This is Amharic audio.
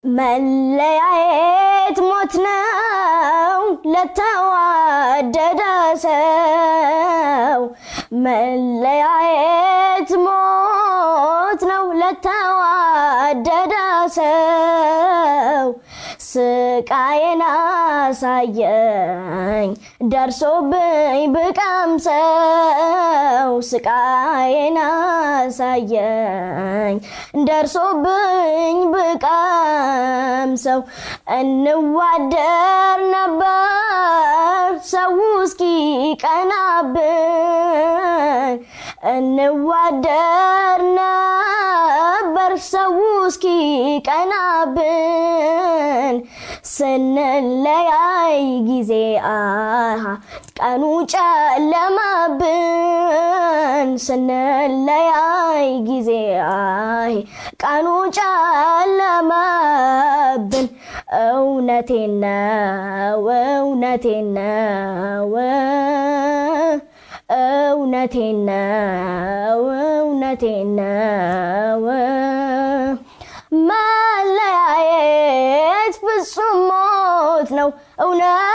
መለያየት ሞት ነው ለተዋደደ ሰው መለያየት ሞት ነው ለተዋደደ ሰው ስቃዬን አሳየኝ ደርሶብኝ ብቀምሰው ስቃዬን አሳየኝ ደርሶብኝ ብቀምሰው እንዋደር ነበር ሰው እስኪ ቀናብን እንዋደር ነበር ሰው እስኪ ቀናብን ስንለያይ ጊዜ ቀኑ ጨለመብን ስንለያይ ጊዜ ቀኑ ጨለመብን እውነቴን ነው እውነቴን ነው እውነቴን ነው እውነቴን ነው መለያየት ፍጹም ሞት ነው እውነት